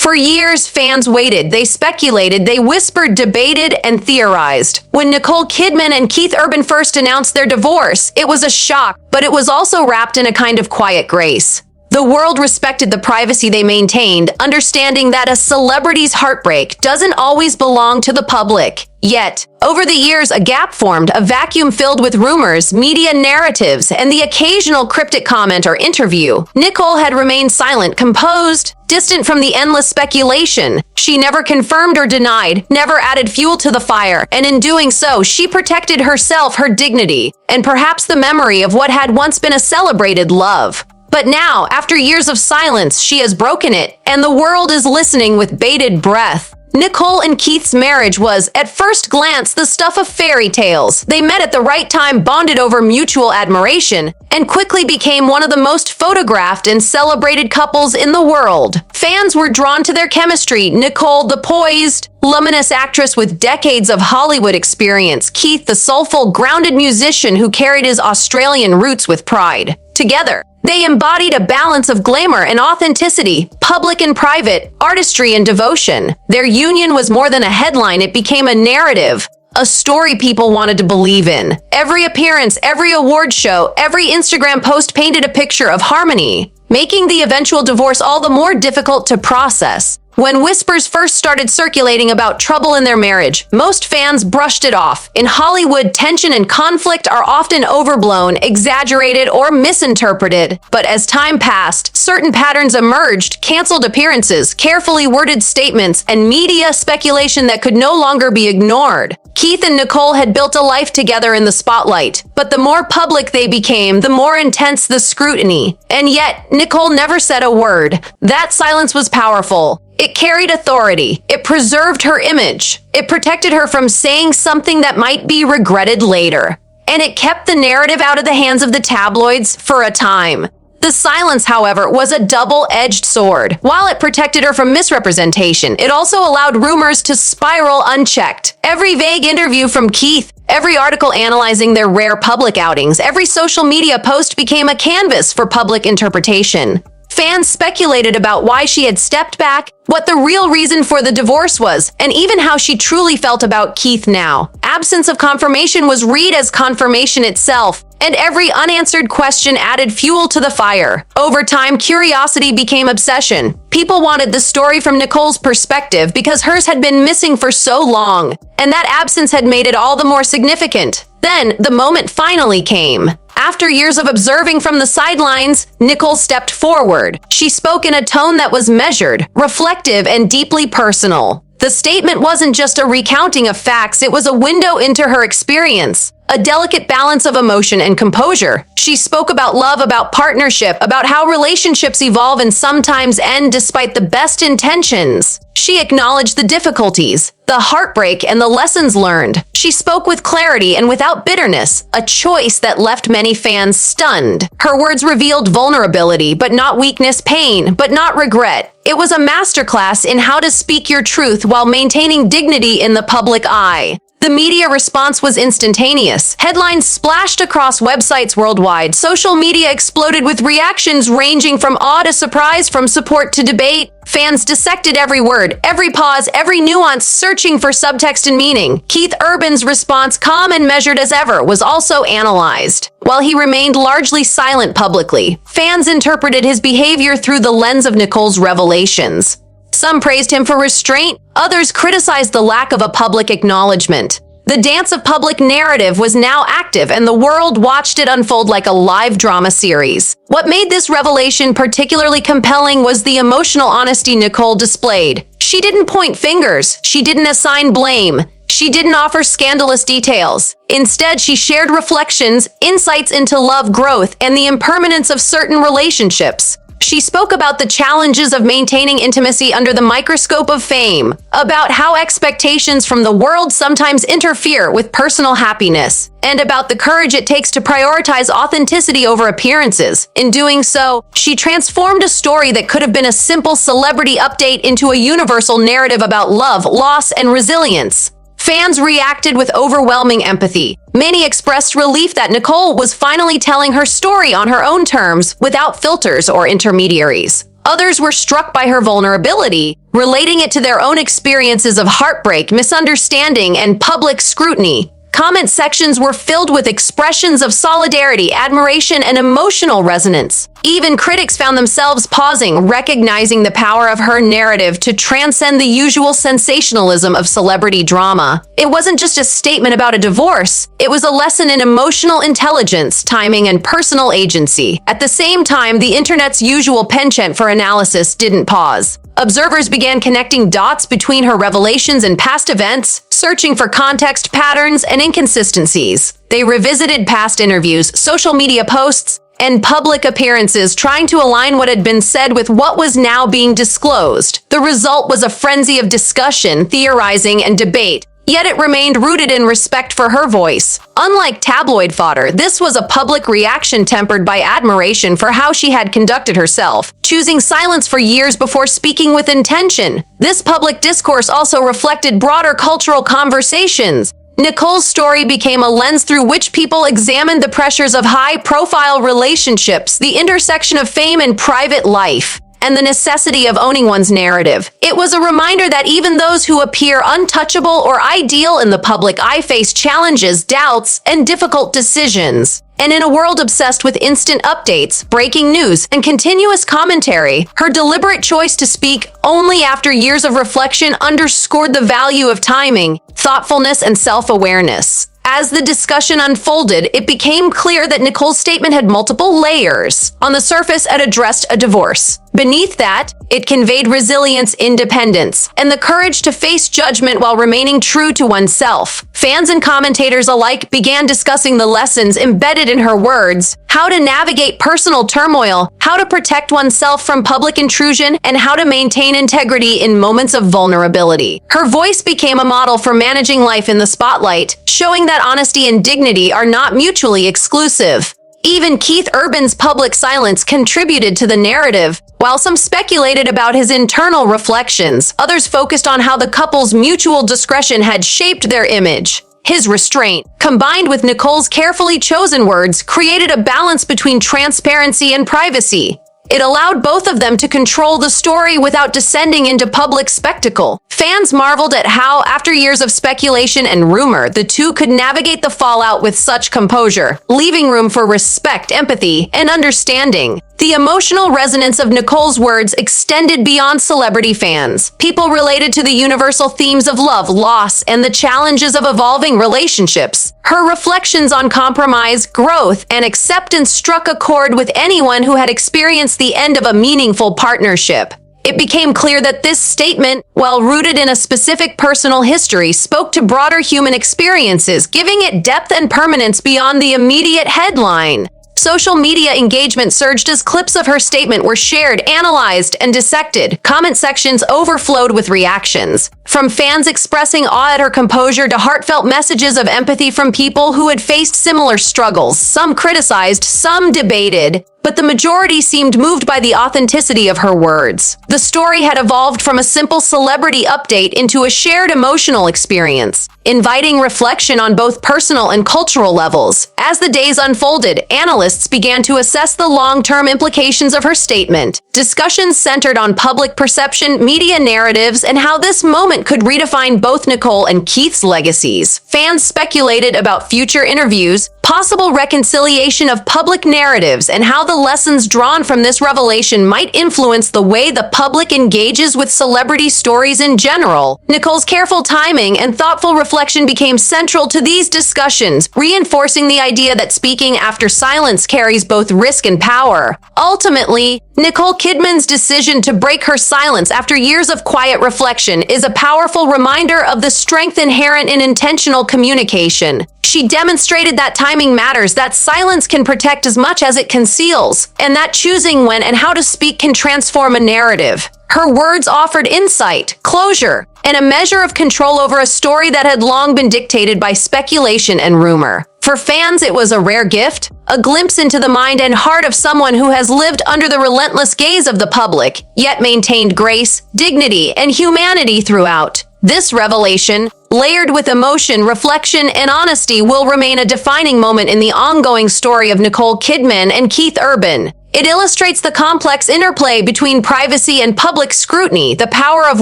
For years, fans waited, they speculated, they whispered, debated, and theorized. When Nicole Kidman and Keith Urban first announced their divorce, it was a shock, but it was also wrapped in a kind of quiet grace. The world respected the privacy they maintained, understanding that a celebrity's heartbreak doesn't always belong to the public. Yet, over the years, a gap formed, a vacuum filled with rumors, media narratives, and the occasional cryptic comment or interview. Nicole had remained silent, composed, distant from the endless speculation. She never confirmed or denied, never added fuel to the fire, and in doing so, she protected herself, her dignity, and perhaps the memory of what had once been a celebrated love. But now, after years of silence, she has broken it, and the world is listening with bated breath. Nicole and Keith's marriage was, at first glance, the stuff of fairy tales. They met at the right time, bonded over mutual admiration, and quickly became one of the most photographed and celebrated couples in the world. Fans were drawn to their chemistry. Nicole, the poised, luminous actress with decades of Hollywood experience. Keith, the soulful, grounded musician who carried his Australian roots with pride. Together, they embodied a balance of glamour and authenticity, public and private, artistry and devotion. Their union was more than a headline, it became a narrative, a story people wanted to believe in. Every appearance, every award show, every Instagram post painted a picture of harmony, making the eventual divorce all the more difficult to process. When whispers first started circulating about trouble in their marriage, most fans brushed it off. In Hollywood, tension and conflict are often overblown, exaggerated, or misinterpreted. But as time passed, certain patterns emerged: canceled appearances, carefully worded statements, and media speculation that could no longer be ignored. Keith and Nicole had built a life together in the spotlight, but the more public they became, the more intense the scrutiny. And yet, Nicole never said a word. That silence was powerful. It carried authority. It preserved her image. It protected her from saying something that might be regretted later. And it kept the narrative out of the hands of the tabloids for a time. The silence, however, was a double-edged sword. While it protected her from misrepresentation, it also allowed rumors to spiral unchecked. Every vague interview from Keith, every article analyzing their rare public outings, every social media post became a canvas for public interpretation. Fans speculated about why she had stepped back, what the real reason for the divorce was, and even how she truly felt about Keith now. Absence of confirmation was read as confirmation itself, and every unanswered question added fuel to the fire. Over time, curiosity became obsession. People wanted the story from Nicole's perspective because hers had been missing for so long, and that absence had made it all the more significant. Then, the moment finally came. After years of observing from the sidelines, Nicole stepped forward. She spoke in a tone that was measured, reflective, and deeply personal. The statement wasn't just a recounting of facts, it was a window into her experience, a delicate balance of emotion and composure. She spoke about love, about partnership, about how relationships evolve and sometimes end despite the best intentions. She acknowledged the difficulties, the heartbreak, and the lessons learned. She spoke with clarity and without bitterness, a choice that left many fans stunned. Her words revealed vulnerability, but not weakness, pain, but not regret. It was a masterclass in how to speak your truth while maintaining dignity in the public eye. The media response was instantaneous. Headlines splashed across websites worldwide. Social media exploded with reactions ranging from awe to surprise, from support to debate. Fans dissected every word, every pause, every nuance, searching for subtext and meaning. Keith Urban's response, calm and measured as ever, was also analyzed. While he remained largely silent publicly, fans interpreted his behavior through the lens of Nicole's revelations. Some praised him for restraint, others criticized the lack of a public acknowledgement. The dance of public narrative was now active, and the world watched it unfold like a live drama series. What made this revelation particularly compelling was the emotional honesty Nicole displayed. She didn't point fingers, she didn't assign blame, she didn't offer scandalous details. Instead, she shared reflections, insights into love, growth, and the impermanence of certain relationships. She spoke about the challenges of maintaining intimacy under the microscope of fame, about how expectations from the world sometimes interfere with personal happiness, and about the courage it takes to prioritize authenticity over appearances. In doing so, she transformed a story that could have been a simple celebrity update into a universal narrative about love, loss, and resilience. Fans reacted with overwhelming empathy. Many expressed relief that Nicole was finally telling her story on her own terms, without filters or intermediaries. Others were struck by her vulnerability, relating it to their own experiences of heartbreak, misunderstanding, and public scrutiny. Comment sections were filled with expressions of solidarity, admiration, and emotional resonance. Even critics found themselves pausing, recognizing the power of her narrative to transcend the usual sensationalism of celebrity drama. It wasn't just a statement about a divorce, it was a lesson in emotional intelligence, timing, and personal agency. At the same time, the internet's usual penchant for analysis didn't pause. Observers began connecting dots between her revelations and past events, searching for context, patterns, and inconsistencies. They revisited past interviews, social media posts, and public appearances, trying to align what had been said with what was now being disclosed. The result was a frenzy of discussion, theorizing, and debate. Yet it remained rooted in respect for her voice. Unlike tabloid fodder, this was a public reaction tempered by admiration for how she had conducted herself, choosing silence for years before speaking with intention. This public discourse also reflected broader cultural conversations. Nicole's story became a lens through which people examined the pressures of high-profile relationships, the intersection of fame and private life, and the necessity of owning one's narrative. It was a reminder that even those who appear untouchable or ideal in the public eye face challenges, doubts, and difficult decisions. And in a world obsessed with instant updates, breaking news, and continuous commentary, her deliberate choice to speak only after years of reflection underscored the value of timing, thoughtfulness, and self-awareness. As the discussion unfolded, it became clear that Nicole's statement had multiple layers. On the surface, it addressed a divorce. Beneath that, it conveyed resilience, independence, and the courage to face judgment while remaining true to oneself. Fans and commentators alike began discussing the lessons embedded in her words, how to navigate personal turmoil, how to protect oneself from public intrusion, and how to maintain integrity in moments of vulnerability. Her voice became a model for managing life in the spotlight, showing that honesty and dignity are not mutually exclusive. Even Keith Urban's public silence contributed to the narrative. While some speculated about his internal reflections, others focused on how the couple's mutual discretion had shaped their image. His restraint, combined with Nicole's carefully chosen words, created a balance between transparency and privacy. It allowed both of them to control the story without descending into public spectacle. Fans marveled at how, after years of speculation and rumor, the two could navigate the fallout with such composure, leaving room for respect, empathy, and understanding. The emotional resonance of Nicole's words extended beyond celebrity fans. People related to the universal themes of love, loss, and the challenges of evolving relationships. Her reflections on compromise, growth, and acceptance struck a chord with anyone who had experienced the end of a meaningful partnership. It became clear that this statement, while rooted in a specific personal history, spoke to broader human experiences, giving it depth and permanence beyond the immediate headline. Social media engagement surged as clips of her statement were shared, analyzed, and dissected. Comment sections overflowed with reactions, from fans expressing awe at her composure to heartfelt messages of empathy from people who had faced similar struggles. Some criticized, some debated, but the majority seemed moved by the authenticity of her words. The story had evolved from a simple celebrity update into a shared emotional experience, inviting reflection on both personal and cultural levels. As the days unfolded, analysts began to assess the long-term implications of her statement. Discussions centered on public perception, media narratives, and how this moment could redefine both Nicole and Keith's legacies. Fans speculated about future interviews, possible reconciliation of public narratives, and how the lessons drawn from this revelation might influence the way the public engages with celebrity stories in general. Nicole's careful timing and thoughtful reflection became central to these discussions, reinforcing the idea that speaking after silence carries both risk and power. Ultimately, Nicole Kidman's decision to break her silence after years of quiet reflection is a powerful reminder of the strength inherent in intentional communication. She demonstrated that timing matters, that silence can protect as much as it conceals, and that choosing when and how to speak can transform a narrative. Her words offered insight, closure, and a measure of control over a story that had long been dictated by speculation and rumor. For fans, it was a rare gift, a glimpse into the mind and heart of someone who has lived under the relentless gaze of the public, yet maintained grace, dignity, and humanity throughout. This revelation, layered with emotion, reflection, and honesty, will remain a defining moment in the ongoing story of Nicole Kidman and Keith Urban. It illustrates the complex interplay between privacy and public scrutiny, the power of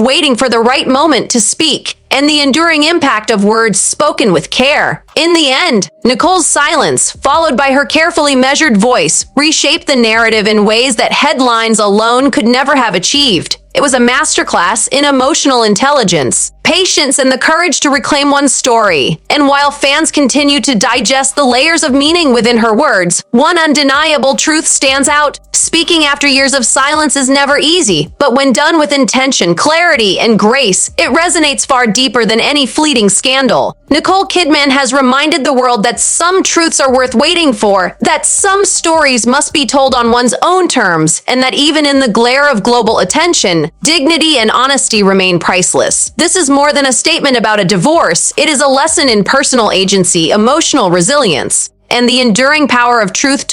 waiting for the right moment to speak, and the enduring impact of words spoken with care. In the end, Nicole's silence, followed by her carefully measured voice, reshaped the narrative in ways that headlines alone could never have achieved. It was a masterclass in emotional intelligence, patience, and the courage to reclaim one's story. And while fans continue to digest the layers of meaning within her words, one undeniable truth stands out. Speaking after years of silence is never easy, but when done with intention, clarity, and grace, it resonates far deeper than any fleeting scandal. Nicole Kidman has reminded the world that some truths are worth waiting for, that some stories must be told on one's own terms, and that even in the glare of global attention, dignity and honesty remain priceless. This is more than a statement about a divorce. It is a lesson in personal agency, emotional resilience, and the enduring power of truth